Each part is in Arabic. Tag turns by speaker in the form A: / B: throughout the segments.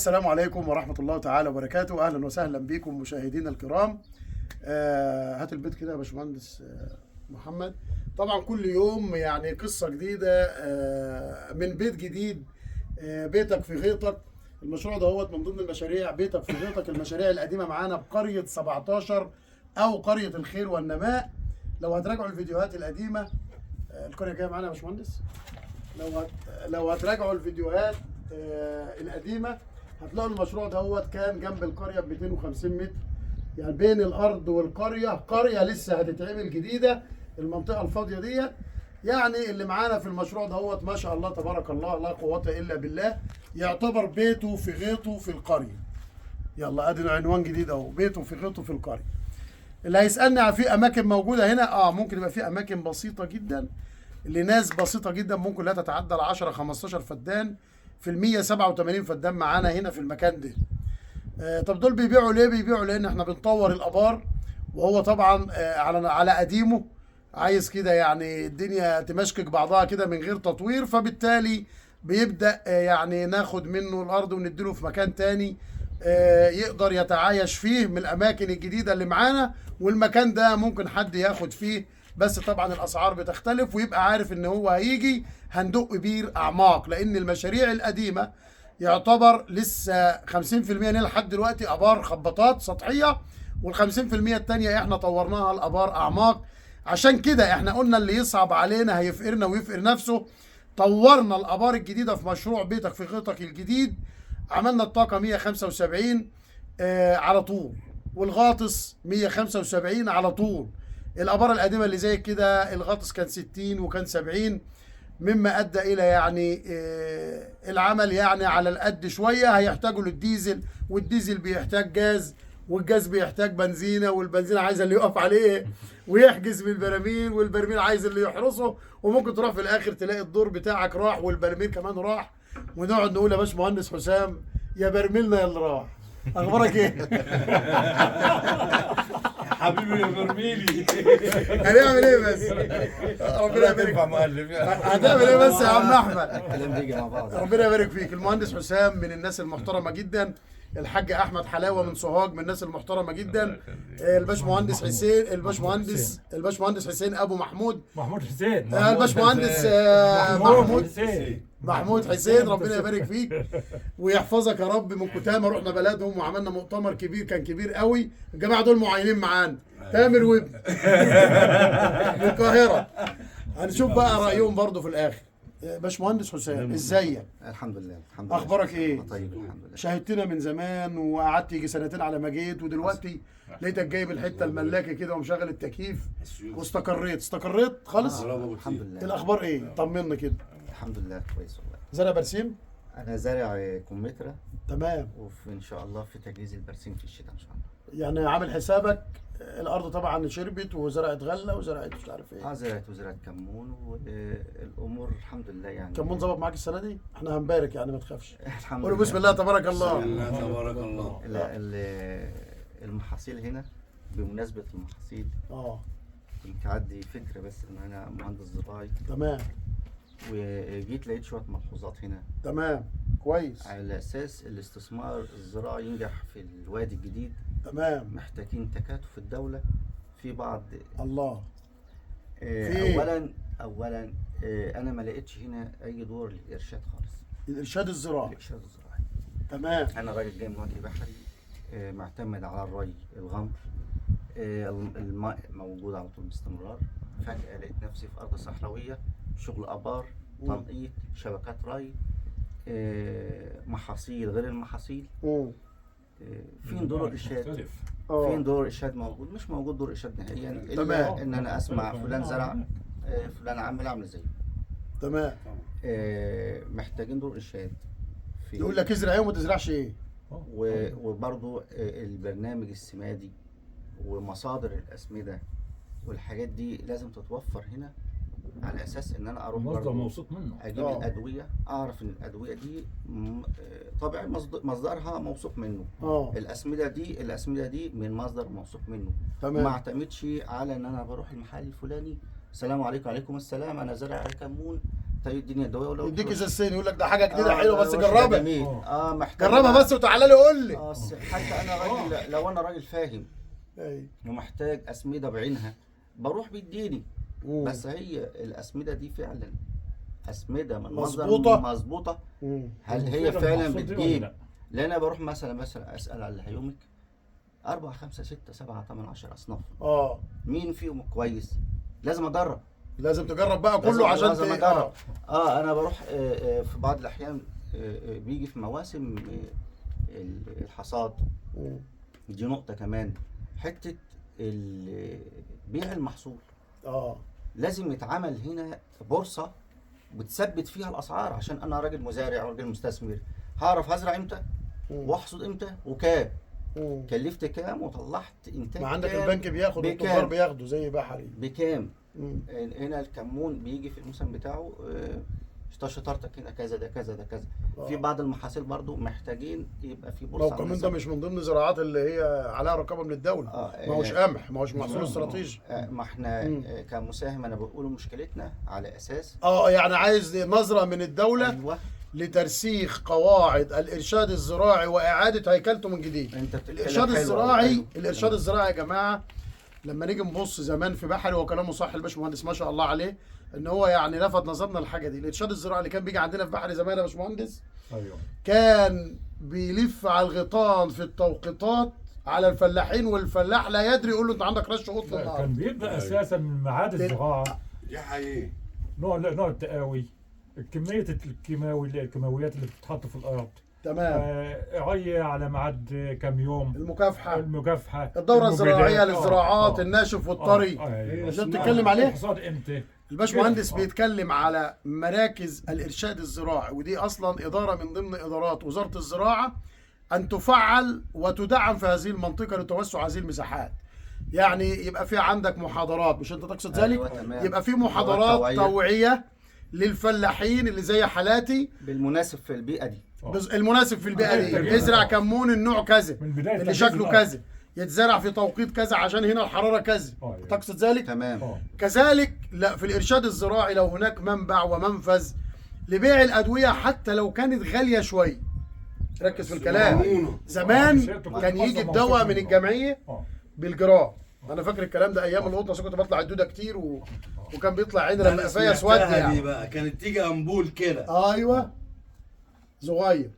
A: السلام عليكم ورحمة الله تعالى وبركاته. أهلا وسهلا بكم مشاهدينا الكرام. هات البيت كده يا باشمهندس محمد. طبعا كل يوم يعني قصة جديدة من بيت جديد. بيتك في غيطك. المشروع ده من ضمن المشاريع بيتك في غيطك، المشاريع القديمة معانا بقرية 17 أو قرية الخير والنماء. لو هتراجعوا الفيديوهات القديمة، القرية جاية معانا يا باشمهندس. لو هتراجعوا الفيديوهات القديمة هتلاقوا المشروع كان جنب القرية ب 250 متر، يعني بين الأرض والقرية قرية لسه هتتعمل جديدة. المنطقة الفاضية ديت يعني اللي معانا في المشروع ما شاء الله تبارك الله لا قوة إلا بالله، يعتبر بيته في غيطه في القرية. يلا ادي عنوان جديد اهو، بيته في غيطه في القرية. اللي هيسألني على في أماكن موجودة هنا، ممكن يبقى في أماكن بسيطة جدا لناس بسيطة جدا، ممكن لا تتعدى ال 10 15 فدان في ال 187 فدان معانا هنا في المكان ده. طب دول بيبيعوا ليه؟ بيبيعوا لان احنا بنطور الابار، وهو طبعا على قديمه عايز كده يعني الدنيا تمشكك بعضها كده من غير تطوير، فبالتالي بيبدأ يعني ناخد منه الارض ونديله في مكان تاني يقدر يتعايش فيه من الاماكن الجديدة اللي معانا، والمكان ده ممكن حد ياخد فيه، بس طبعا الاسعار بتختلف، ويبقى عارف ان هو هيجي هندق بير اعماق، لان المشاريع القديمة يعتبر لسه 50% لنا لحد دلوقتي ابار خباطات سطحيه، وال 50% التانيه احنا طورناها الابار اعماق. عشان كده احنا قلنا اللي يصعب علينا هيفقرنا ويفقر نفسه. طورنا الابار الجديده في مشروع بيتك في غيطك الجديد، عملنا الطاقه 175 على طول، والغاطس 175 على طول. الابار القديمه اللي زي كده الغاطس كان 60 وكان 70، مما ادى الى يعني العمل يعني على القد شويه، هيحتاجوا للديزل، والديزل بيحتاج جاز، والجاز بيحتاج بنزينه، والبنزينه عايزه اللي يقف عليه ويحجز بالبراميل، والبرميل عايز اللي يحرسه، وممكن تروح في الاخر تلاقي الدور بتاعك راح والبرميل كمان راح، ونقعد نقول يا باشمهندس حسام يا برميلنا يا اللي راح. اخبارك ايه؟
B: حبيبي يا برميلي.
A: هنعمل ايه بس؟ ربنا يبارك. هتعمل ايه بس يا عم احمد؟
C: الكلام بيجي مع بعض.
A: ربنا يبارك فيك. المهندس حسام من الناس المحترمه جدا، الحاج احمد حلاوه من سوهاج من الناس المحترمه جدا، الباشمهندس حسين، الباشمهندس حسين ابو محمود،
B: محمود حسين،
A: الباشمهندس محمود حسين، ربنا يبارك فيك ويحفظك يا رب. من كتامه رحنا بلدهم وعملنا مؤتمر كبير، كان كبير قوي. الجماعه دول معينين معانا، تامر وابن من القاهره. هنشوف بقى رايهم برضو في الاخر. باشمهندس حسام ازيك؟
C: الحمد لله. الحمد لله.
A: اخبارك ايه؟
C: طيب الحمد لله.
A: شاهدتنا من زمان وقعدت يجي سنتين على ما جيت، ودلوقتي لقيتك جايب الحته الملاكه كده ومشغل التكييف استقريت خالص.
C: الحمد لله.
A: الاخبار ايه؟ طمنا كده.
C: الحمد لله كويس والله.
A: زرع برسيم؟
C: انا زارع كمثرى،
A: تمام.
C: وفي ان شاء الله في تجهيز البرسيم في الشتاء ان شاء الله.
A: يعني عامل حسابك الارض طبعا شربت وزرعت غله وزرعت مش عارف ايه.
C: زرعت كمون، والامور الحمد لله يعني.
A: كمون ظبط معاك السنه دي؟ احنا هنبارك يعني ما تخافش.
C: الحمد
A: قولوا
C: لله.
A: بسم الله تبارك الله.
B: تبارك الله.
C: المحاصيل هنا، بمناسبه المحاصيل كنت عندي فكره، بس ان انا مهندس زراعي،
A: تمام.
C: وجيت لقيت شويه ملحوظات هنا،
A: تمام كويس.
C: على اساس الاستثمار الزراعي ينجح في الوادي الجديد.
A: تمام.
C: محتاجين تكاتف الدولة في بعض.
A: الله.
C: اولا انا ما لقيتش هنا اي دور للارشاد خالص.
A: الارشاد الزراعي.
C: الارشاد الزراعي.
A: تمام.
C: انا راجل جاي من وجه بحري، معتمد على الري الغمر، الماء موجود على طول باستمرار. فجأة لقيت نفسي في ارض صحراوية، شغل ابار، تنقيط، شبكات ري، محاصيل غير المحاصيل. فين دور الارشاد؟ فين دور الارشاد موجود؟ مش موجود دور ارشاد نهائيا، الا ان انا اسمع فلان زرع، فلان عامل زيه.
A: تمام.
C: محتاجين دور ارشاد.
A: يقول لك ازرع ايه وما تزرعش ايه.
C: وبرضو البرنامج السمادي ومصادر الاسمده والحاجات دي لازم تتوفر هنا، على اساس ان انا اروح
B: مصدر موثوق منه،
C: اجيب الادويه، اعرف ان الادويه دي طبعا مصدرها موثوق منه. الاسمده دي من مصدر موثوق منه.
A: تمام.
C: ما اعتمدش على ان انا بروح المحل الفلاني، السلام عليكم. وعليكم السلام، انا زارع كمون طيب الدنيا الدوائيه ولا
A: يديك ازازتين يقول لك ده حاجه جديده
C: آه،
A: حلوه بس
C: وش
A: جربها.
C: جميل. محتاج
A: جربها بس وتعالى لي قول لي.
C: حتى انا راجل، لو انا راجل فاهم
A: أيوة.
C: ومحتاج اسمده بعينها بروح بيديني. بس هي الاسمده دي فعلا اسمده من
A: مظبوطة؟
C: مظبوطه.
A: مم.
C: هل هي فعلا
B: المحصول دي ولا
C: بتجيب؟
B: لا؟
C: لان انا بروح مثلا اسال على هيومك 4 5 6 7 8 10 اصناف، مين فيهم كويس؟ لازم اجرب.
A: لازم تجرب بقى كله عشان
C: لازم اجرب. انا بروح في بعض الاحيان بيجي في مواسم الحصاد. دي نقطه كمان، حته بيع المحصول لازم يتعمل هنا بورصه بتثبت فيها الاسعار، عشان انا راجل مزارع وراجل مستثمر هعرف هزرع امتى واحصد امتى وكام، كلفت كام وطلعت انتاج.
A: ما عندك البنك بياخد والتجار بياخدوا زي بحري
C: بكام. هنا الكمون بيجي في الموسم بتاعه شطارتك هنا كذا ده كذا ده كذا. في بعض المحاصيل برضو محتاجين يبقى في بورصه.
A: ما هو كمان ده مش من ضمن الزراعات اللي هي عليها رقابه من الدوله. ما هوش قمح، ما هوش محصول استراتيجي.
C: ما احنا كمساهم انا بقول مشكلتنا على اساس
A: يعني عايز نظره من الدوله.
C: أيوة.
A: لترسيخ قواعد الارشاد الزراعي واعاده هيكلته من جديد. الارشاد الزراعي الارشاد الزراعي يا جماعه لما نيجي نبص زمان في بحري، وكلامه صح الباشمهندس ما شاء الله عليه، ان هو يعني لفت نظرنا الحاجه دي. الارشاد الزراعي اللي كان بيجي عندنا في بحري زمان يا باشمهندس،
B: ايوه،
A: كان بيلف على الغيطان في التوقيتات على الفلاحين، والفلاح لا يدري يقول له انت عندك رش قطن النهارده.
B: كان بيبدا اساسا من معاد الزراعه.
D: دي حقيقي.
B: نوع التقاوي، كميه الكيماويات اللي بتتحط في الارض.
A: تمام.
B: ري على ميعاد كام يوم، المكافحه،
A: الدوره الزراعيه للزراعات الناشف والطري. مش بتتكلم عليه؟
B: الحصاد امتى؟
A: الباشمهندس بيتكلم على مراكز الارشاد الزراعي، ودي اصلا اداره من ضمن ادارات وزاره الزراعه ان تفعل وتدعم في هذه المنطقه لتوسع هذه المساحات. يعني يبقى في عندك محاضرات، مش انت تقصد ذلك؟ يبقى في محاضرات توعيه للفلاحين اللي زي حالاتي
C: بالمناسب في البيئه دي.
A: المناسب في البيئه دي، ازرع كمون النوع كذا اللي شكله كذا، يتزرع في توقيت كذا عشان هنا الحراره كذا. تقصد ذلك؟
C: تمام.
A: كذلك لا، في الارشاد الزراعي لو هناك منبع ومنفذ لبيع الادويه حتى لو كانت غاليه شويه. ركز في الكلام. زمان كان يجي الدواء من الجمعيه بالجرام. انا فاكر الكلام ده ايام القطن، كنت بطلع الدوده كتير وكان بيطلع عيني لما قفايا اسود
D: يعني. بقى كانت تيجي امبول كده.
A: ايوه صغير،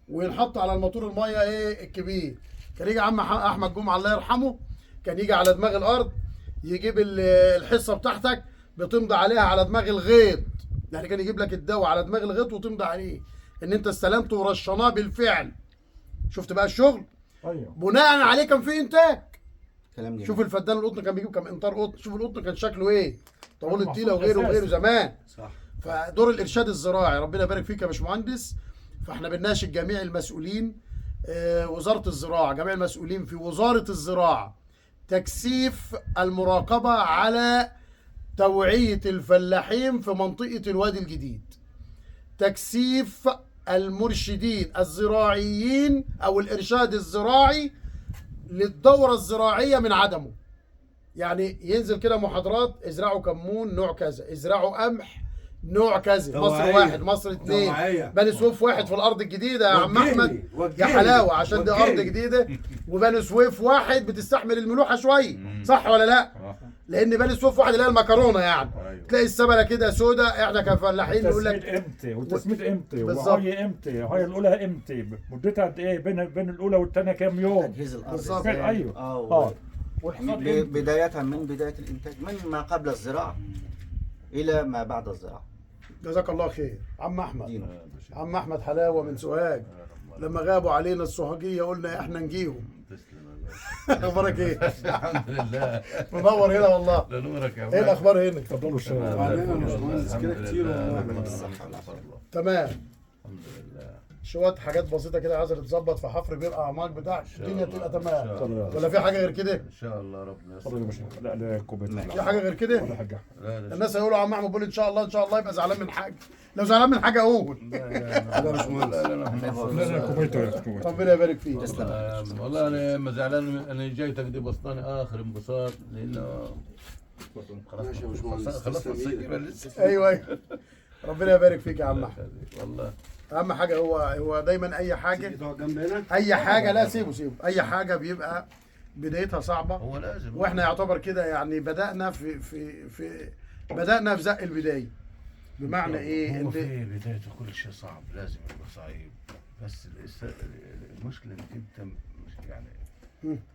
A: وينحط على الموتور الميه الكبير. كان يجي عم احمد جمعه الله يرحمه، كان يجي على دماغ الارض يجيب الحصه بتاعتك بتمضي عليها على دماغ الغيط. يعني كان يجيب لك الدواء على دماغ الغيط وتمضي عليه ان انت استلمته ورشناه بالفعل. شفت بقى الشغل؟
B: ايوه.
A: بناء عليه كان في انتاج.
C: كلام جميل.
A: شوف الفدان القطن كان بيجيب كام انطار قطن، شوف القطن كان شكله ايه، طول التيله وغيره زمان.
D: صح.
A: فدور الارشاد الزراعي ربنا يبارك فيك يا باشمهندس. فاحنا بنناشد جميع المسؤولين، وزاره الزراعه، جميع المسؤولين في وزاره الزراعه، تكثيف المراقبه على توعيه الفلاحين في منطقه الوادي الجديد، تكثيف المرشدين الزراعيين او الارشاد الزراعي للدوره الزراعيه من عدمه. يعني ينزل كده محاضرات، ازرعوا كمون نوع كذا، ازرعوا قمح نوع كذا، مصر واحد، مصر اتنين، بني سويف واحد في الارض الجديده يا عم احمد يا حلاوه، عشان دي ارض جديده، وبني سويف واحد بتستحمل الملوحه شويه، صح ولا لا؟ لان بني سويف واحد اللي هي المكرونه يعني. تلاقي السبله كده سودا، احنا كفلاحين نقول لك
B: امتى والتسميد امتى وهي امتى، هي الاولى امتى، مدتها قد ايه، بين الاولى والثانيه كام يوم.
C: تجهيز الارض
A: بالظبط.
B: ايوه.
C: بدايه من بدايه الانتاج، من ما قبل الزراعه الى ما بعد الزراعه.
A: جزاك الله خير. عم احمد، عم احمد حلاوه من سوهاج، لما غابوا علينا السوهاجيه قلنا احنا نجيهم. اخبارك ايه؟
D: الحمد لله.
A: منور هنا والله.
D: ده نورك يا
A: ايه الاخبار هنا؟
B: اتفضلوا
D: كده كتير
A: تمام.
D: الحمد لله.
A: شويه حاجات بسيطه كده عايزه تتظبط في حفر بير اعماق بتاع الدنيا تبقى تمام، ولا في حاجه غير كده؟
D: ان شاء الله ربنا
B: اتفضل يا باشا. لا كوبايه.
A: في حاجه غير كده؟
B: ولا حاجه.
A: الناس هيقولوا عم احمد بيقول ان شاء الله ان شاء الله، يبقى زعلان من حاجه. لو زعلان من حاجه قول.
D: لا مش مهم.
B: لا كوبايه.
A: ربنا يبارك فيك.
D: والله انا ما زعلان، انا جايتك دي بسطاني اخر انبساط لانه خلصنا الصيف لسه.
A: ايوه ربنا يبارك فيك يا عم احمد.
D: والله
A: اهم حاجه هو دايما اي حاجه،
E: تقعد جنب هنا.
A: اي حاجه، لا سيبه اي حاجه بيبقى بدايتها صعبه،
D: هو لازم.
A: واحنا يعتبر كده يعني بدانا في بدانا في زق البدايه. بمعنى ايه؟
D: هو في بدايته كل شيء صعب، لازم يبقى صعيب. بس المشكله انك انت مش يعني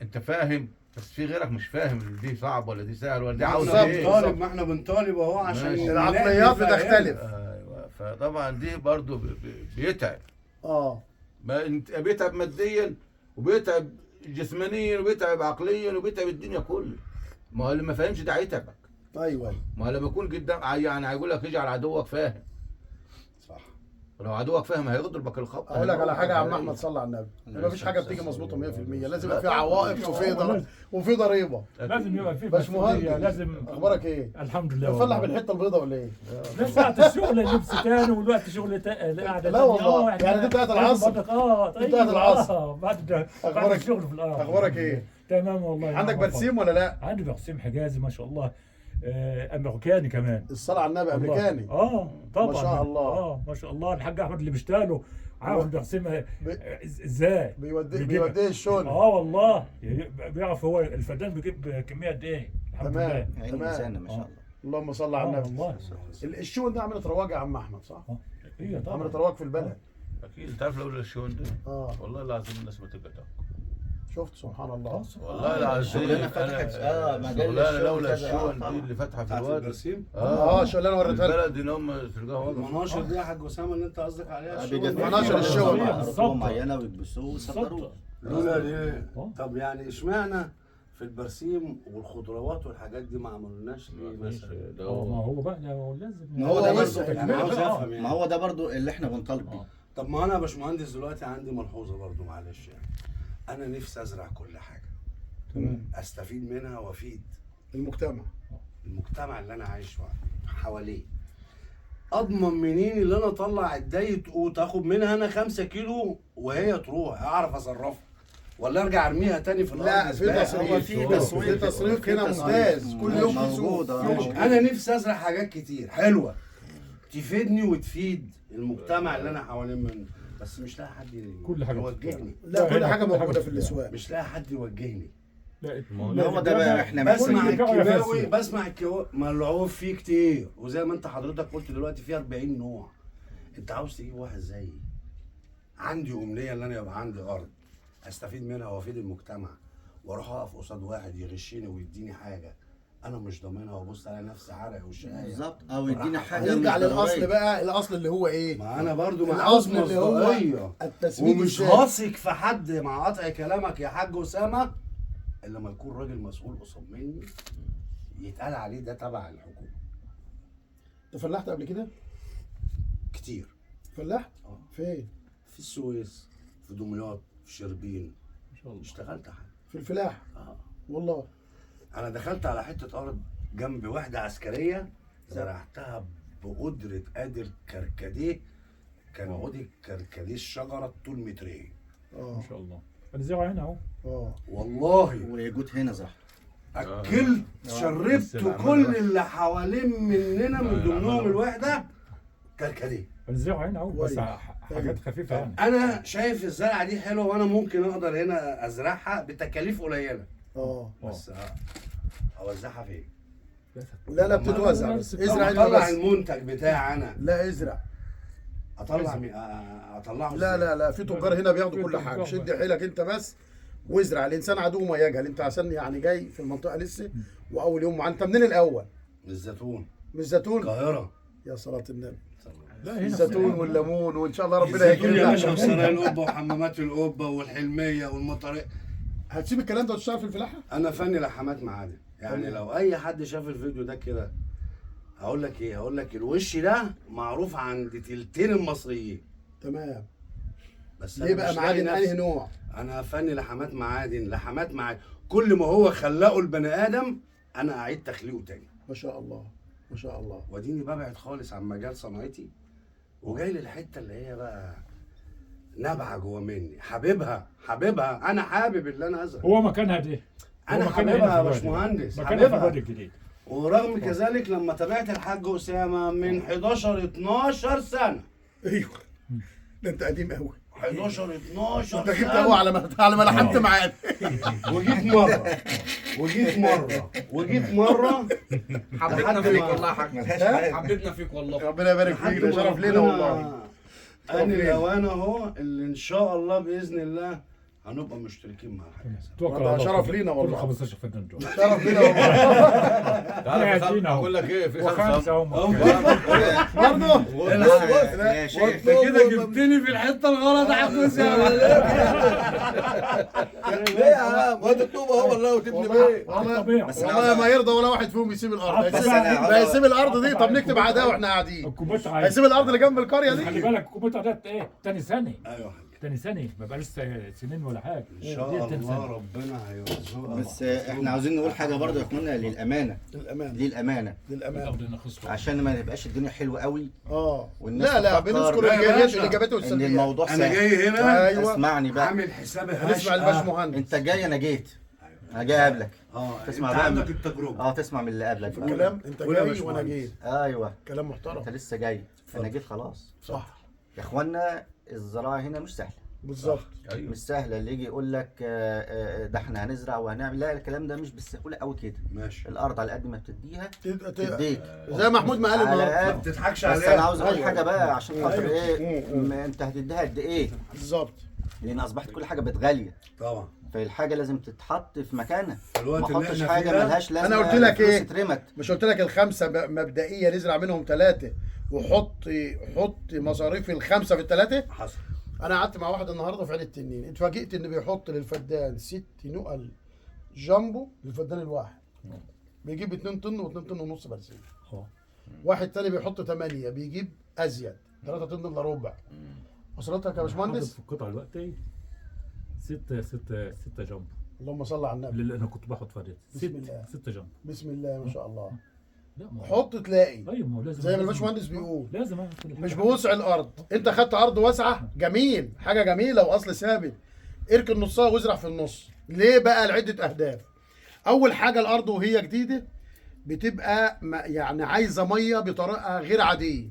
D: انت فاهم، بس في غيرك مش فاهم دي صعب ولا دي سهل ولا دي عاوز ايه.
E: ما احنا بنطالب اهو عشان
D: ماشي.
A: العقليات بتختلف.
D: ايوه، فطبعا دي برضو بيتعب. ما انت بيتعب ماديا وبيتعب جسمانيا وبيتعب عقليا وبيتعب الدنيا كلها. ما هو اللي ما فاهمش ده هيتعبك.
A: ايوه
D: ما هو لما يكون قدام يعني هيقول لك اجعل عدوك فاهم.
E: صح.
D: ولو عدوك فاهم هيضربك الخط.
A: اقول لك على حاجه يا عم احمد، صلى على النبي، ما فيش حاجه بتيجي مظبوطه 100%، لازم يبقى في عوائق وفي ضريبه.
B: لازم يبقى في
A: باشمهندس،
B: مسؤولية، لازم.
A: اخبارك ايه؟
B: الحمد لله.
A: بتفلح
B: والله.
A: بالحته البيضاء ولا ايه؟
B: من ساعة الشغل لبس تاني، والوقت شغل قاعدة
A: لا والله، يعني دي بتاعت العصر.
B: طيب.
A: بتاعت العصر.
B: بعد
A: أخبارك-
B: الشغل في الارض.
A: اخبارك ايه؟
B: تمام والله.
A: عندك برسيم ولا لا؟
B: عندي برسيم حجازي ما شاء الله، امريكاني كمان.
A: الصلاه على النبي
B: والله.
A: امريكاني.
B: طبعا.
A: ما شاء الله.
B: ما شاء الله. الحاج احمد اللي بيشتغله عارف برسيمها ازاي
A: بيوديه الشغل.
B: والله بيعرف هو الفدان بيجيب كميه قد ايه. الحمد
A: تمام.
B: لله.
C: عين
A: تمام.
C: لسانه ما شاء الله.
A: اللهم صل على النبي.
B: والله.
A: الشون ده عملت رواج يا عم احمد، صح؟
B: ايوه طبعا.
A: عملت رواج في البلد.
D: اكيد انت عارف لولا الشون ده والله العظيم الناس ما تبقى تاكل.
A: شفت سبحان الله.
D: والله العظيم
C: شغلانة فتحت مجال
D: شغلانه لولا
C: الشغل
D: الشون
C: كذا.
D: دي اللي فاتحه في
E: بتاعت
D: الواد.
E: البرسيم.
A: شغلانه وريتها لك.
D: البلد ان هم تلقاها واقف.
E: المناشر دي يا حاج اسامه اللي انت قصدك عليها. الشغل ده.
A: مناشر الشغل.
C: رطوبة معينة ويكبسوه ويصدروه.
E: لولا ليه؟ طب يعني اشمعنى في البرسيم والخضروات والحاجات دي ما عملوناش ليه مثلا؟
B: ما هو بقى لازم.
C: ما هو ده برضه
E: يعني عاوز افهم
C: ما
E: يعني.
C: هو ده برضه اللي احنا بنطالب بيه.
E: طب ما انا يا باشمهندس دلوقتي عندي ملحوظه برضو، معلش يعني. انا نفسي ازرع كل حاجه استفيد منها وافيد المجتمع اللي انا عايش حواليه. اضمن منين اللي انا اطلع الداية قوت اخد منها انا 5 كيلو وهي تروح اعرف اصرفها، ولا ارجع ارميها تاني في الارض؟
A: لا، في
E: زبالة؟
A: تصريف، في تصريف هنا ممتاز، كل يوم في
C: موجود.
A: سوق.
E: انا نفسي ازرع حاجات كتير حلوه تفيدني وتفيد المجتمع اللي انا حوالين منه، بس مش لاقي حد
B: كل حاجة
E: يوجهني.
A: لا، كل حاجه موجوده في الاسواق.
E: مش لاقي حد يوجهني.
C: ما هو ده بقى احنا
E: بسمع
B: محتاجين
E: الكيماوي، بسمع ملعوب فيه كتير، وزي ما انت حضرتك قلت دلوقتي فيه 40 نوع. انت عاوز تجيب واحد زيي؟ عندي امنيه ان انا يبقى عندي ارض استفيد منها وافيد المجتمع، واروح اقف قصاد واحد يغشني ويديني حاجه انا مش ضامنها، وابص على نفسي عرق وشقايه
C: بالظبط، او يدينا حاجه
A: هنرجع
C: مش
A: للاصل
C: ضرورية.
A: بقى، الاصل اللي هو ايه؟
E: ما انا برضو
A: الأصل
E: معاوز
A: اللي هو
E: مصداقيه
A: التسويق
E: ومش
A: الذاتي.
E: واثق في حد، مع قطع كلامك يا حاج اسامه، الا لما يكون راجل مسؤول قصاد مني يتقال عليه ده تبع الحكومه.
A: انت فلاحت قبل كده؟
E: كتير.
A: فلاحت؟ فين؟
E: في السويس، في دمياط، في شربين.
B: ما شاء الله.
E: اشتغلت حاجه.
A: في الفلاح؟ والله.
E: انا دخلت على حته ارض جنب وحده عسكريه زرعتها بقدره قادر كركديه. كان عود الكركديه الشجره طول مترين.
B: ما شاء الله. انا زرع هنا اهو.
E: والله
C: وجود هنا صح.
E: اكلت شربت كل اللي حوالين مننا من ضمنهم الوحده كركديه.
B: انا زرع هنا اهو، بس
A: كويس.
B: حاجات خفيفه يعني.
E: انا شايف الزرعه دي حلوه وانا ممكن اقدر هنا ازرعها بتكاليف قليله، بس اوزعها فين؟
A: لا بتتوزع، بس ازرع انت
E: اطلع
A: بس.
E: المنتج بتاعي انا،
A: لا ازرع.
E: اطلعه
A: لا في تجار هنا بياخدوا كل حاجه. شد حيلك انت بس وازرع. الانسان عدو ما يجهل. انت عشان يعني جاي في المنطقه لسه واول يوم انت منين الاول؟
E: من الزيتون.
A: من الزيتون؟
E: القاهره.
A: يا صلاه النبي.
B: لا هنا
A: الزيتون والليمون، وان شاء الله ربنا
E: الزيتون يا
A: يكرمك.
E: باشا، وسرايا القبه وحمامات القبه والحلميه والمطارق.
A: هتسيب الكلام ده وتشتغل في الفلاحه؟
E: انا فني لحمات معادن، يعني لو اي حد شاف الفيديو ده كده هقول لك ايه؟ هقول لك الوش ده معروف عند تلتين المصريين.
A: تمام.
E: بس
A: ليه بقى معادن انهي نوع؟
E: انا فني لحمات معادن، لحمات معادن. كل ما هو خلقه البني ادم انا اعيد تخليقه تاني.
A: ما شاء الله ما شاء الله.
E: واديني ببعد خالص عن مجال صناعتي وجاي للحته اللي هي بقى نابعه جوه مني، حاببها انا حابب اللي انا ازرع.
B: هو مكانها دي.
E: انا
B: هو مكانها
E: حاببها
B: هنا
E: يا
B: في الوادي.
E: باشمهندس،
B: مكانها في
E: حاببها.
B: الوادي الجديد.
E: ورغم كذلك لما تابعت الحاج اسامه من 11 12 سنه،
A: ايوه ده انت قديم قوي.
E: 11 12
A: انت جبت
E: سنه،
A: قوي على ما لحقت معانا.
E: وجيت مره
F: حبيتنا فيك والله يا حاج،
C: ملهاش حل.
F: حبيتنا فيك والله.
A: ربنا يبارك فيك، ده شرف لينا والله.
E: أنا الأوان أهو اللي إن شاء الله بإذن الله هنبقى مشتركين مع الحاج اسامه.
B: توكل
A: ده
B: على الله.
A: شرف لينا والله.
B: كل 15 فدان دول.
A: شرف لينا والله.
B: قاعدين اهو.
D: اقول لك ايه، في
B: وخمسه هم.
A: برضه
C: يا شيخ
F: كده جبتني في الحته الغلط يا حاج اسامه.
D: ليه يا عم؟ واد الطوبه هو والله وتبني بيه.
B: على الطبيعه.
C: بس أنا
A: والله
C: عاوز-
A: ما يرضى ولا واحد فيهم يسيب الارض.
B: بس
C: أنا عاوز-
A: ده يسيب الارض دي، طب نكتب عداوه واحنا قاعدين.
B: الكوبيت عايز.
A: هيسيب الارض اللي جنب القريه
B: خلي
A: دي.
B: بالك الكوبيت ده ايه؟ تاني سنه.
E: أيوه
B: تاني سنه ما بقالوش سنين ولا حاجه.
E: إن شاء
B: دي تاني
E: الله
B: سنة.
E: ربنا هيرزقك.
C: بس احنا عاوزين نقول حاجه برضه يا اخوانا، للامانه
A: للامانه
C: للامانه
A: للامانه.
B: الأرض هنا خصوصا.
C: عشان ما تبقاش الدنيا حلوه قوي والناس
A: لا لا،
C: تفكر
A: بنذكر
E: لا يا
A: الايجابيات
E: باشا.
A: والايجابيات
C: ان
A: والسلبيات.
C: الموضوع
E: أنا
C: سهل.
E: جاي هنا
A: ايوه
C: اسمعني بقى،
E: عامل حسابي
A: هنسمع الباشمهندس.
C: انت جاي انا جيت، انا جاي اقابلك. تسمع
E: أنت
C: بقى
E: عندك
C: من-
E: التجربة.
C: تسمع من اللي قبلك بقى.
A: كلام انت
E: قول يا
A: جاي
E: باشمهندس.
A: وانا جيت.
C: ايوه
A: كلام محترم.
C: انت لسه جاي، انا جيت خلاص.
A: صح
C: يا اخوانا الزراعه هنا مش سهله،
A: بالظبط.
D: ايوه
C: مش سهله. اللي يجي يقول لك ده احنا هنزرع وهنعمل، لا الكلام ده مش بالسهوله قوي كده.
E: ماشي.
C: الارض على قد ما بتديها
A: تد-
C: تديك.
A: زي محمود ما قال
C: على
A: النهارده.
E: ما بتضحكش
C: بس
E: عليها.
C: انا عاوز اقول
A: أيوة.
C: حاجه بقى عشان خاطر
A: أيوة.
C: ايه، انت هتديها قد ايه،
A: بالظبط.
C: لان اصبحت كل حاجه بقت غاليه،
E: طبعا
C: فالحاجه لازم تتحط في مكانها.
E: في الوقت
C: ما
E: اللي
C: احطش
E: احنا
C: حاجه
E: فيه ده،
C: ملهاش لازمه.
A: أنا قلت لك
C: فلوس
A: إيه؟
C: اترمت.
A: مش قلت لك الخمسه مبدئيه نزرع منهم ثلاثه، حط مصاريف الخمسه في الثلاثه.
E: حصل.
A: انا قعدت مع واحد النهارده في عين التنين، اتفاجئت ان بيحط للفدان 6 نقل جامبو للفدان الواحد، بيجيب 2 طن و2 طن ونص برسيم. واحد تاني بيحط 8 بيجيب ازيد 3 طن الا ربع. وصلتك يا باشمهندس؟
B: في القطعه دلوقتي 6 جنب.
A: اللهم صل على النبي.
B: اللي انا كنت باخد فريد
A: بسم الله.
B: 6 جنب.
A: بسم الله ما شاء الله.
B: لا ما هو-
A: حط تلاقي
B: ايوه ما هو لازم
A: زي ما
B: لازم-
A: الباشمهندس بيقول.
B: لازم أعمل كل
A: مش
B: حاجة.
A: بوسع الارض، انت خدت ارض واسعه جميل، حاجه جميله واصل ثابت، اركن نصها وازرع في النص. ليه بقى؟ لعده اهداف. اول حاجه الارض وهي جديده بتبقى يعني عايزه ميه بطريقه غير عاديه.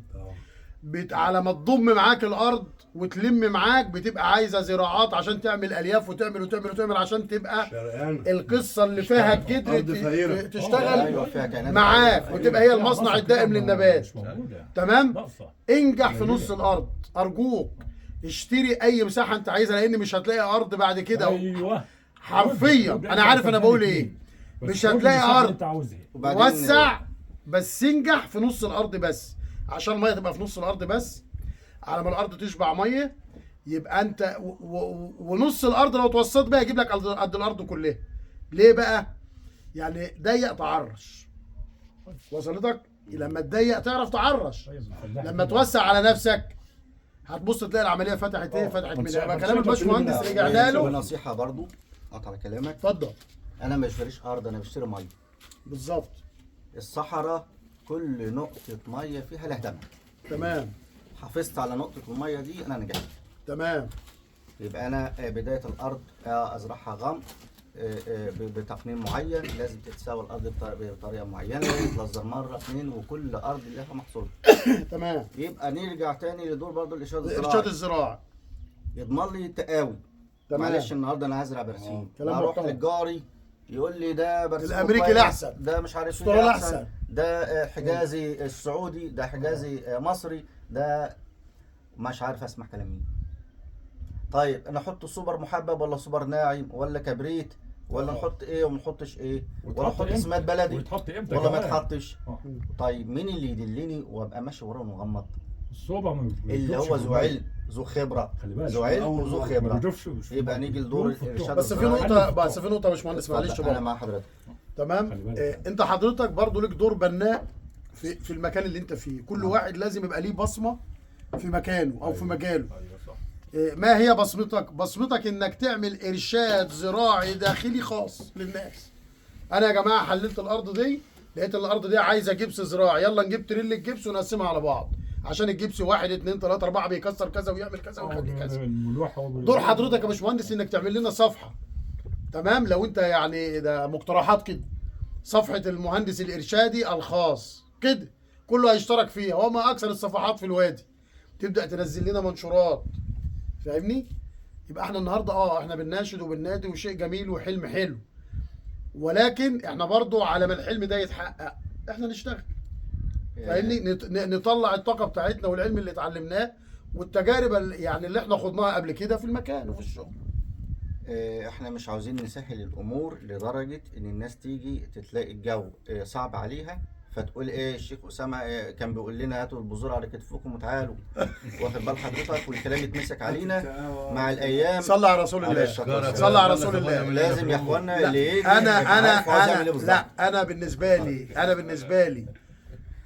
A: على ما تضم معاك الارض وتلم معاك بتبقى عايزه زراعات عشان تعمل الياف وتعمل عشان تبقى
E: شرقان.
A: القصه اللي فيها الجدر
E: أرض فقيرة.
A: تشتغل
C: ايوه فيها كائنات
A: معاك
C: حية.
A: وتبقى هي المصنع
B: مصر
A: الدائم
B: كده
A: للنبات.
B: مش موجودة.
A: تمام؟
B: ناقصة.
A: انجح في نص الارض ارجوك، اشتري اي مساحه انت عايزها، لان مش هتلاقي ارض بعد كده.
B: ايوه
A: حرفيا انا عارف انا بقول ايه.
B: بس
A: مش
B: خد
A: هتلاقي
B: المساحة اللي
A: ارض.
B: انت عاوزها.
C: وبعدين
A: وسع بس انجح في نص الارض بس، عشان الميه تبقى في نص الارض بس. على ما الارض تشبع ميه يبقى انت ونص الارض لو توسطت بقى يجيب لك قد الارض كلها. ليه بقى؟ يعني ضيق تعرش. وصلتك؟ لما تضيق تعرف تعرش. لما توسع على نفسك هتبص تلاقي العمليه فتحت ايه؟ فتحت من يبقى كلام الباشمهندس رجعنا له.
C: ونصيحه برضو اقطع كلامك،
A: اتفضل.
C: انا ما بشتريش ارض، انا بشتري ميه.
A: بالظبط.
C: الصحراء كل نقطه ميه فيها لها ثمن.
A: تمام
C: حافظت على نقطه الميه دي انا نجحت.
A: تمام.
C: يبقى انا بدايه الارض ازرعها غمر بتقنين معين، لازم تتساوى الارض بطريقه معينه، يتلزر مره اثنين، وكل ارض لها محصول.
A: تمام.
C: يبقى نرجع تاني لدور برضو الارشاد
A: ارشاد
C: الزراعي،
A: الزراعه.
C: يضمن لي التقاوي.
A: تمام.
C: معلش النهارده انا هزرع برسيم،
A: كلام
C: اروح
A: محترم.
C: للجاري يقول لي ده برسيم
A: الأمريكي
C: كويس،
A: الأحسن.
C: ده مش عارف
A: الأسطورة
C: ايه
A: الأحسن.
C: احسن، ده حجازي السعودي، ده حجازي مصري، ده مش عارف اسمع كلام مين. طيب انا احط سوبر محبب ولا سوبر ناعم ولا كبريت ولا نحط ايه وما نحطش ايه، ولا
B: وتحط
C: نحط سماد بلدي
B: وتحط امتى
C: ولا ما
B: كمان؟
C: تحطش.
B: آه.
C: طيب مين اللي يدلني وابقى ماشي وراه ومغمض؟
B: الصوبة ما
C: اللي هو ذو علم ذو خبره،
B: خلي بالك.
C: ذو علم وذو
B: ما
C: خبره.
B: بيضيفش
C: يبقى نيجي لدور الارشاد
A: بس في
C: الزراعي.
A: نقطه يا باشمهندس معلش
C: اتفضل، انا
A: برضه.
C: مع حضرتك.
A: تمام.
B: خلي بالك.
A: انت حضرتك برضو ليك دور بناء في المكان اللي انت فيه. كل واحد لازم يبقى ليه بصمه في مكانه او في مجاله.
B: ايوه صح.
A: ما هي بصمتك؟ بصمتك انك تعمل ارشاد زراعي داخلي خاص للناس. انا يا جماعه حللت الارض دي، لقيت الارض دي عايزه جبس زراعي، يلا نجيب تريل الجبس ونقسمها على بعض، عشان الجبس 1 2 3 4 بيكسر كذا ويعمل كذا ويخلي كذا.
B: الملوحة
A: دور حضرتك يا باشمهندس انك تعمل لنا صفحه. تمام. لو انت يعني ده مقترحات كده، صفحة المهندس الإرشادي الخاص كده، كله هيشترك فيها، وما أكثر الصفحات في الوادي. تبدأ تنزل لنا منشورات، فاهمني؟ يبقى احنا النهارده احنا بنناشد وبننادي، وشيء جميل وحلم حلو، ولكن احنا برضو على ما الحلم ده يتحقق احنا نشتغل، فاهمني؟ نطلع الطاقة بتاعتنا والعلم اللي اتعلمناه والتجارب يعني اللي احنا خضناها قبل كده في المكان وفي الشغل.
C: احنا مش عاوزين نسهل الامور لدرجه ان الناس تيجي تلاقي الجو صعب عليها، فتقول الشيخ اسامه كان بيقول لنا هاتوا البذور على كتفكم وتعالوا، واخد بال حضرتك، والكلام يتمسك علينا مع الايام.
A: صلى على رسول الله، صلى على رسول الله.
C: لازم يا اخوانا اللي يجي
A: انا بالنسبه لي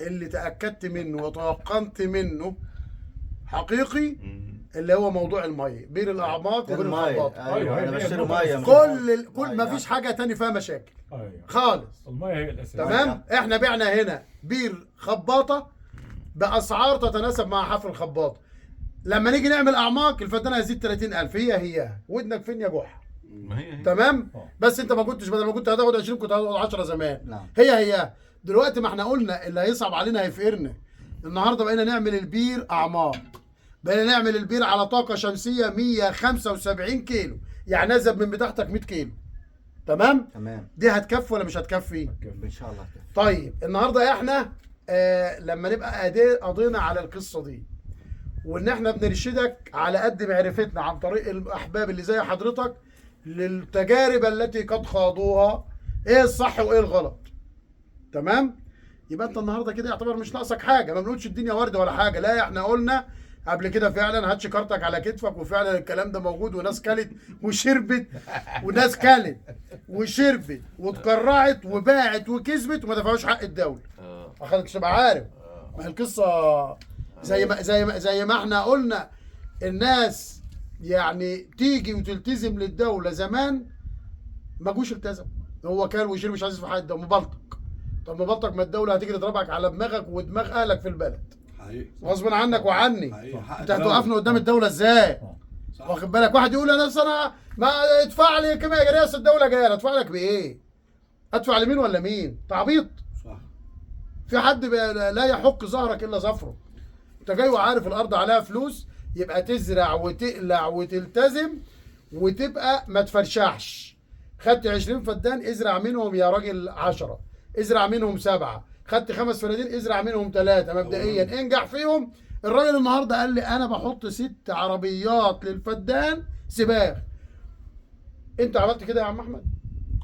A: اللي تاكدت منه وتيقنت منه حقيقي اللي هو موضوع الميه، بير الاعماق وبير الخباط.
C: ايوه انا بشتري ميه.
A: كل ما فيش حاجه تاني فيها مشاكل خالص.
B: الميه هي الاساس.
A: تمام. احنا بعنا هنا بير خباطه باسعار تتناسب مع حفر الخباطه. لما نيجي نعمل اعماق الفدان هيزيد 30,000. هي ودنك فين يا جحا؟
D: ما هي
A: تمام. بس انت ما كنتش، بدل ما كنت هتاخد 20 كنت هتاخد 10 زمان.
C: نعم.
A: هي دلوقتي ما احنا قلنا اللي هيصعب علينا هيفقرنا. النهارده بقينا نعمل البير اعماق، بقينا نعمل البير على طاقه شمسيه 175 كيلو، يعني نزل من بتاعتك 100 كيلو. تمام. دي هتكفي ولا مش هتكفي؟
C: ان شاء الله هتكفي.
A: طيب النهارده احنا لما نبقى قضينا على القصه دي، وان احنا بنرشدك على قد معرفتنا عن طريق الاحباب اللي زي حضرتك للتجارب التي قد خاضوها، ايه الصح وايه الغلط. تمام. يبقى انت النهارده كده يعتبر مش ناقصك حاجه، ما بنقولش الدنيا ورده ولا حاجه، لا احنا قلنا قبل كده فعلا هات شكارتك على كتفك، وفعلا الكلام ده موجود، وناس كلت وشربت، وناس كلت وشربت واتكرعت وباعت وكسبت وما دفعوش حق الدوله. اخدك تبقى عارف. ما هي القصه زي ما احنا قلنا، الناس يعني تيجي وتلتزم للدوله زمان ما جوش التزم، هو كان ويشير مش عايز يدفع حق الدوله، مبلطق. طب مبلطق، ما الدوله هتيجي تضربك على دماغك ودماغ اهلك في البلد غصب عنك وعني. انت هتوقفني قدام الدوله ازاي؟ واخد بالك؟ واحد يقول انا ما ادفع لي كما يا رئاسه الدوله جايه، ادفع لك بايه؟ ادفع لمين ولا مين؟ تعبيط. في حد لا يحك ظهرك الا ظفره. انت جاي وعارف الارض عليها فلوس، يبقى تزرع وتقلع وتلتزم وتبقى ما تفرشحش. خدت 20 فدان ازرع منهم يا راجل 10، ازرع منهم 7، خدت 5 فدادين ازرع منهم 3 مبدئيا، انجح فيهم. الراجل النهارده قال لي انا بحط 6 عربيات للفدان سباخ. انت عملت كده يا عم احمد؟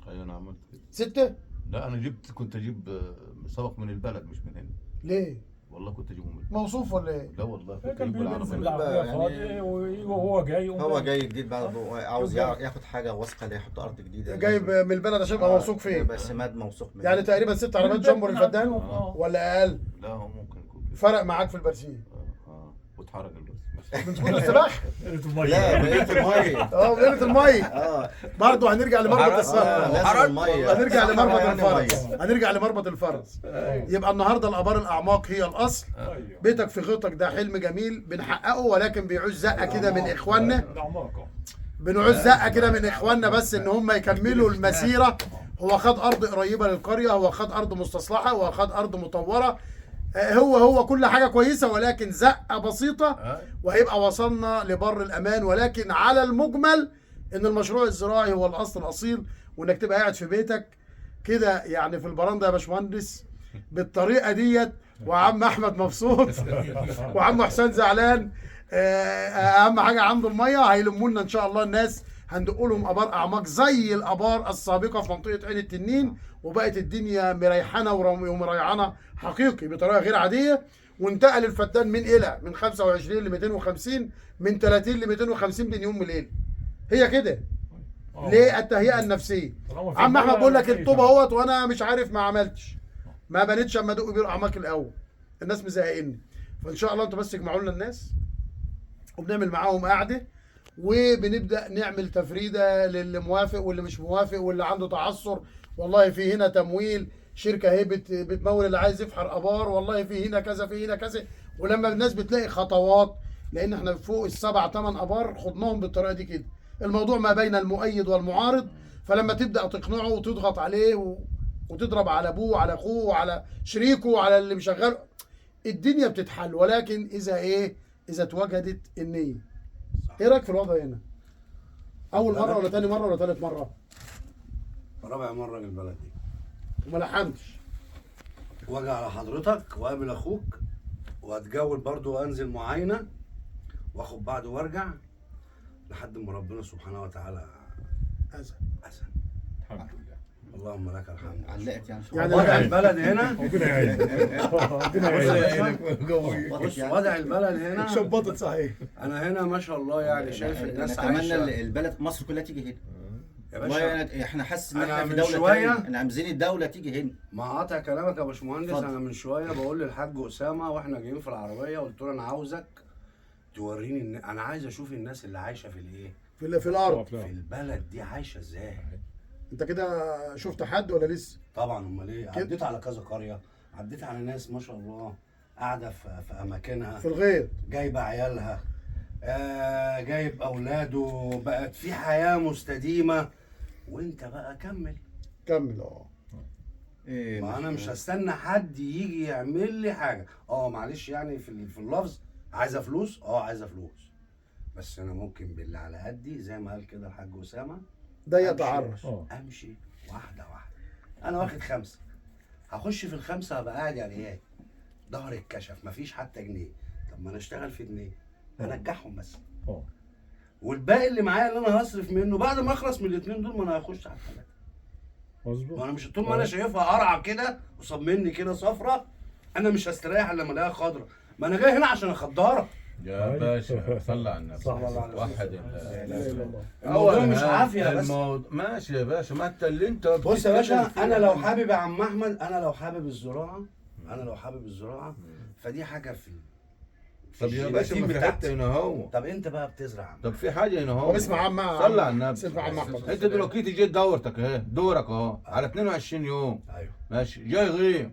D: ايوه انا عملت كده.
A: 6؟
D: لا انا كنت اجيب سبق من البلد مش من هنا.
A: ليه؟
D: والله كنت اجيبه من
A: موصوف ولا ايه؟
D: لا والله كنت
B: كان
D: اجيبه
B: بينزل
D: بالعربيه.
B: العربيه وهو جاي
C: جديد برضه، عاوز ياخد حاجه واثقه، يحط ارض جديده،
A: جايب من البلد عشان يبقى موثوق فيه.
C: بس ماد موثوق منه.
A: يعني تقريبا 6 عربيات جامبو للفدان ولا اقل؟
D: لا هو ممكن يكون كده.
A: فرق معاك في البرسيم؟
D: واتحرق البس.
A: من كل السباح؟
C: لا بقيت الميه.
A: بقيت الميه. برضه هنرجع لمربط
C: الميه،
A: هنرجع لمربط الفرس. يبقى النهارده الابار الاعماق هي الاصل. بيتك في غيطك ده حلم جميل بنحققه، ولكن بيعوز زقه كده من اخواننا، بنعوز زقه كده من اخواننا بس ان هم يكملوا المسيره. هو خد ارض قريبه للقريه، هو خد ارض مستصلحه، هو خد ارض مطوره، هو كل حاجه كويسه، ولكن زقه بسيطه وهيبقى وصلنا لبر الامان. ولكن على المجمل ان المشروع الزراعي هو الاصل الاصيل، وانك تبقى قاعد في بيتك كده يعني في البرندة يا باشمهندس بالطريقه ديت، وعم احمد مبسوط وعم حسين زعلان. اهم حاجه عنده الميه. هيلموا لنا ان شاء الله الناس، هندق لهم ابار اعماق زي الابار السابقه في منطقه عين التنين، وبقت الدنيا مريحانه ومريحانه حقيقي بطريقه غير عاديه. وانتقل الفدان من 25 ل 250، من 30 ل 250 بين يوم وليله. هي كده. ليه؟ التهيئه النفسيه. عم احمد بقول لك الطوبه اهوت وانا مش عارف ما عملتش، ما بنتش اما ادق بير اعماق الاول، الناس مزهقني. فان شاء الله انتوا بس تجمعوا لنا الناس وبنعمل معاهم قعده، وبنبدا نعمل تفريده للي موافق واللي مش موافق واللي عنده تعثر. والله في هنا تمويل، شركه هي بتمول اللي عايز يفحر ابار، والله في هنا كذا في هنا كذا. ولما الناس بتلاقي خطوات، لان احنا فوق ال7 8 ابار خدناهم بالطريقه دي كده. الموضوع ما بين المؤيد والمعارض، فلما تبدا تقنعه وتضغط عليه وتضرب على ابوه وعلى اخوه وعلى شريكه وعلى اللي مشغله، الدنيا بتتحل. ولكن اذا اتوجدت النيه. ايه رايك في الوضع هنا؟ اول مره ولا تاني مره ولا تالت مره؟
E: رابع مره للبلد دي.
A: وما لحمتش.
E: واجي على حضرتك واقابل اخوك واتجول برضو وانزل معاينه واخد بعض وارجع لحد ما ربنا سبحانه وتعالى
A: أذى.
E: أذن.
B: الحمد لله.
E: اللهم لك الحمد.
C: علقت يعني
A: يعني
E: وضع البلد هنا
B: ربنا يعينك. ربنا يعينك.
E: بص وضع البلد هنا
A: شبطت صحيح.
E: انا هنا ما شاء الله يعني شايف الناس عايشه.
C: نتمنى البلد مصر كلها تيجي هنا.
E: يا
C: والله
E: باشا
C: احنا حاسس ان
E: أنا
C: احنا في
E: من
C: دوله
E: شوية-
C: تانية، احنا عايزين الدوله تيجي هنا.
E: ما قاطع كلامك يا باشمهندس،
C: اتفضل.
E: انا من شويه بقول للحاج اسامه واحنا جايين في العربيه قلت له انا عاوزك توريني انا عايز اشوف الناس اللي عايشه في الايه،
A: في الارض.
E: في البلد دي عايشه ازاي.
A: انت كده شفت حد ولا لسه؟
E: طبعا امال ايه، عديت على كذا قريه، عديت على ناس ما شاء الله قاعده في اماكنها،
A: في الغيط.
E: جايبه عيالها، جايب اولاده، بقت في حياه مستديمه. وانت بقى كمل.
A: كمل.
C: إيه
E: ما انا مش هستنى حد يجي يعمل لي حاجه. معلش يعني في اللفظ عايزه فلوس، عايزه فلوس، بس انا ممكن باللي على قدي زي ما قال كده الحاج اسامه
A: ده
E: أمشي.
A: يتعرش.
E: امشي واحده واحده. انا واخد 5، هخش في ال5 هبقى قاعد يعني ايه، ظهري اتكشف مفيش حتى جنيه. طب ما انا اشتغل في جنيه هنجحهم بس، والباقي اللي معايا اللي انا هصرف منه بعد ما اخلص من الاثنين دول ما انا هخش على الثلاثه.
B: مظبوط.
E: ما انا مش طول ما انا شايفها قرعه كده قصاد مني كده صفرة، انا مش هستريح الا لما الاقيها خضرا. ما انا جاي هنا عشان اخدرها.
D: يا باشا صلى على النبي.
B: صلى
A: الله عليه
D: وحد
A: لا
D: الله.
A: اله الا الله.
E: الموضوع مش عافيه بس.
D: ماشي يا باشا، ما انت اللي انت
E: بص يا باشا،
D: بتتكلم
E: انا
D: فيه.
E: لو حابب يا عم احمد، انا لو حابب الزراعه فدي حاجه في
D: طب يا باشا ما في حته هنا اهو.
E: طب انت بقى بتزرع.
D: طب في حاجه هنا اهو.
A: طب اسمع عم
D: صلى على النبي.
A: اسمع عم احمد.
D: انت دلوقتي جيت دورتك اهي، دورك اهو على 22 يوم.
E: ايوه
D: ماشي، جاي غيم.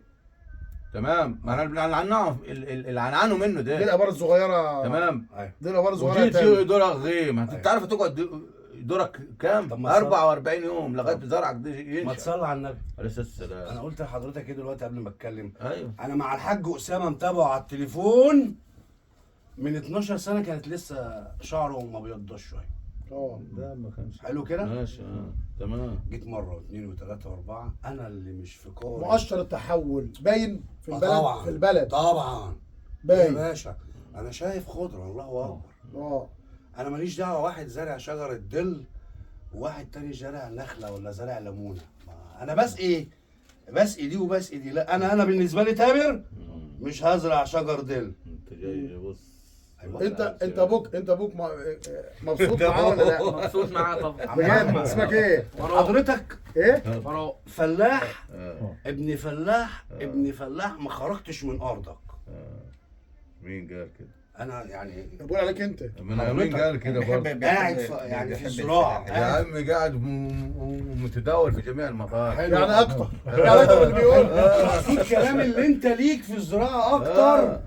D: تمام، ما احنا اللي عنعنه منه
A: دي
D: ده.
A: الابار الصغيره.
D: تمام.
E: ايوه
A: دي الابار الصغيره.
D: وجيت
A: تاني.
D: دورك غيم، انت
E: أيوة.
D: تعرف تقعد دورك
E: طب
D: كام؟
E: ما
D: 44 يوم لغايه زرعك ده
E: ما
D: ينشأ.
E: تصلي على النبي.
D: عليه السلام.
E: انا قلت لحضرتك ايه دلوقتي قبل ما اتكلم،
D: ايوه.
E: انا مع الحاج اسامه متابعه على التليفون من 12 سنه، كانت لسه شعره ما بيضاش شويه.
D: ده ما كانش
E: حلو كده.
D: ماشي. تمام.
E: جيت مره واثنين وثلاثه واربعه، انا اللي مش في كورة.
A: مؤشر التحول باين في البلد.
E: طبعا
A: في البلد
E: طبعا يا
A: باين.
E: باشا، انا شايف خضره الله اكبر. انا ماليش دعوه واحد زارع شجره دل وواحد تاني زارع نخله ولا زارع ليمونه. انا بسقي دي وبسقي دي. لا انا بالنسبه لي تامر مش هزرع شجر دل.
D: انت جاي بص.
E: أيوة.
A: انت ابوك مبسوط معاه ولا لا؟
F: مبسوط معاه طبعا.
A: بجد اسمك ايه؟
E: حضرتك
A: ايه؟
F: فراغ.
E: فلاح،
D: آه.
E: ابن فلاح، ابن فلاح، ما خرجتش من ارضك.
D: مين قال كده؟
E: انا يعني
A: بقول عليك انت.
D: مين قال كده برضه؟
E: قاعد يعني في الزراعه.
D: يا عم قاعد ومتداول في جميع المطار.
E: حلو.
A: يعني اكتر. يعني انت اللي بيقول.
E: مقصود كلام اللي انت ليك في الزراعه اكتر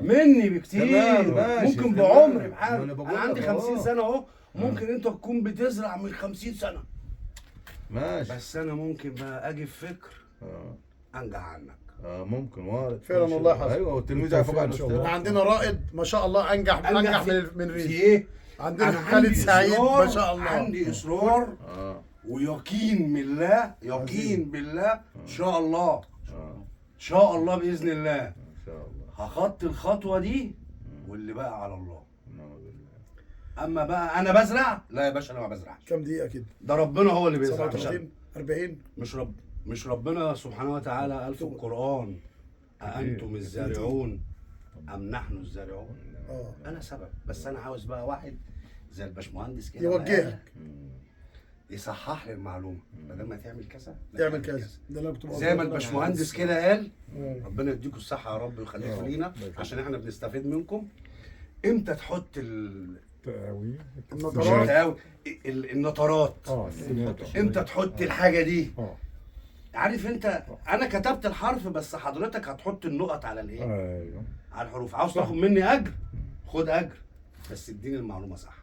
E: مني بكتير.
D: تمام، ماشي،
E: ممكن
D: تمام.
E: بعمري
D: ما
E: بحاجه.
D: أنا بقول
E: انا عندي
D: لك
E: 50
D: أهو.
E: سنه اهو، ممكن انت تكون بتزرع من 50 سنه.
D: ماشي.
E: بس انا ممكن بقى اجي في فكر انجح عنك.
D: ممكن وارد.
A: فعلا والله حصل.
D: ايوه، والتلميذ يعرف عن
A: احنا عندنا رائد ما شاء الله انجح من
E: في
A: ريف.
E: ايه؟
A: عندنا
E: أنا
A: خالد
E: عندي
A: سعيد
E: إصرار،
A: ما شاء الله.
E: عندي اصرار ويقين بالله، يقين بالله ان شاء الله، ان شاء الله باذن الله
D: ان شاء الله.
E: هخطي الخطوه دي واللي بقى على الله.
D: نعم بالله.
E: اما بقى انا بزرع، لا يا باشا انا ما بزرعش.
A: كم دقيقة كده؟
E: ده ربنا هو اللي بيزرع مش
A: 37 40.
E: مش ربنا سبحانه وتعالى قال في القرآن أأنتم الزارعون أم نحن الزارعون؟ أنا سبب، بس أنا عاوز بقى واحد زي الباشمهندس كده
A: يوجهك.
E: يصحح لي المعلومة، بدل ما تعمل كذا
A: تعمل كذا. ده انا كنت بقول
E: زي ما الباشمهندس كده قال.
A: مم.
E: ربنا يديكم الصحة يا رب ويخليكم لينا عشان احنا بنستفيد منكم. امتى تحط
B: تقاوي.
A: النظرات.
E: النطرات؟ امتى تحط الحاجة دي؟ عارف انت، انا كتبت الحرف بس حضرتك هتحط النقط على الايه؟
B: ايوه.
E: على الحروف. عاوز تاخد مني اجر، خد اجر، بس اديني المعلومه صح.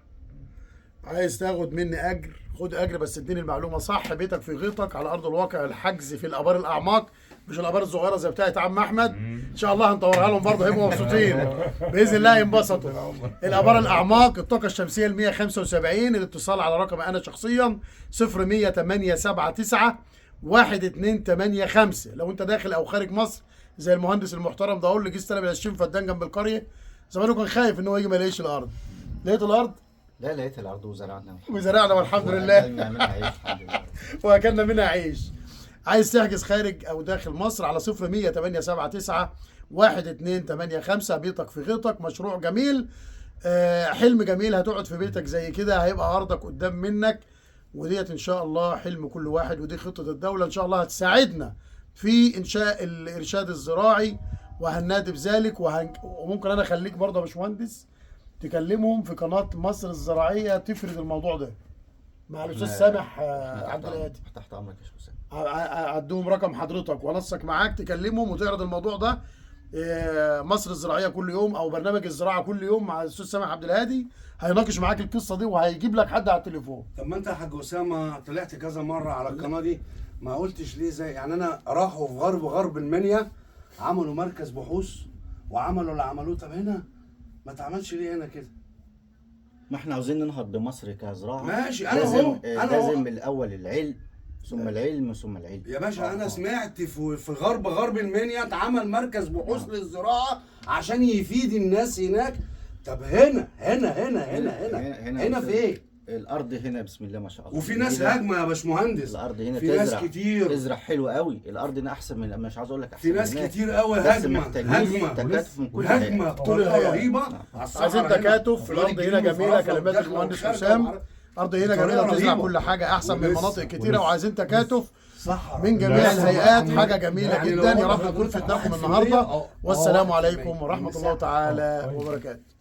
A: عايز تاخد مني اجر خد اجر، بس اديني المعلومه صح. بيتك في غيطك على ارض الواقع، الحجز في الابار الاعماق مش الابار الصغيره زي بتاعت عم احمد. ان شاء الله هنطورها لهم برضه، هيبقوا مبسوطين باذن الله، ينبسطوا. الابار الاعماق، الطاقه الشمسيه ال 175. الاتصال على رقم انا شخصيا 0100879 1285. لو انت داخل او خارج مصر زي المهندس المحترم ده، اقول لك استلم 20 فدان جنب القريه. زمانه كان خايف ان هو يجي ما يلاقيش الارض. لقيت الارض
C: لا لقيت الارض
A: وزرعنا والحمد لله،
C: وأكلنا منها عيش الحمد لله.
A: واكلنا منها عيش. عايز تحجز خارج او داخل مصر على 0100879 1285. بيتك في غيطك، مشروع جميل، حلم جميل. هتقعد في بيتك زي كده، هيبقى ارضك قدام منك، وديت ان شاء الله حلم كل واحد. ودي خطة الدولة ان شاء الله هتساعدنا في انشاء الارشاد الزراعي، وهننادي بذلك. وممكن انا اخليك برضه يا باشمهندس تكلمهم في قناة مصر الزراعية تفرد الموضوع ده مع الاستاذ سامح عبد الهادي.
C: تحت امرك يا شيخ.
A: عدهم رقم حضرتك ونصك معاك، تكلمهم وتعرض الموضوع ده. مصر الزراعيه كل يوم او برنامج الزراعه كل يوم مع الاستاذ سامح عبد الهادي، هيناقش معاك القصه دي وهيجيب لك حد على التليفون.
E: طب ما انت يا حاج اسامه طلعت كذا مره على القناه دي، ما قلتش ليه؟ زي يعني انا راحوا في غرب المنيا عملوا مركز بحوث وعملوا اللي عملوه، طب هنا ما تعملش ليه هنا كده؟
C: ما احنا عاوزين ننهض بمصر كزراعه.
E: ماشي،
C: لازم الاول العلم ثم العلم ثم العلم
E: يا باشا. انا سمعت في غرب المنيا اتعمل مركز بحوث للزراعه عشان يفيد الناس هناك. طب هنا فين؟
C: الارض هنا بسم الله ما شاء الله،
E: وفي ناس هاجمه يا باشمهندس.
C: الارض هنا
E: في ناس كتير
C: تزرع حلو قوي. الارض هنا احسن من، مش عاوز اقول لك احسن
E: في ناس
C: من
E: كتير قوي هاجمه
C: تكاتف من كل
E: هاجمه بطريقه رهيبه.
A: عايزين تكاتف. الارض هنا جميله، كلمات المهندس حسام. ارض هنا جميله بتزرع كل حاجه احسن من مناطق كتيره، وعايزين تكاتف من جميع الهيئات. حاجه جميله جدا. يا رب نكون فدناكم النهارده، والسلام عليكم ورحمه الله تعالى وبركاته.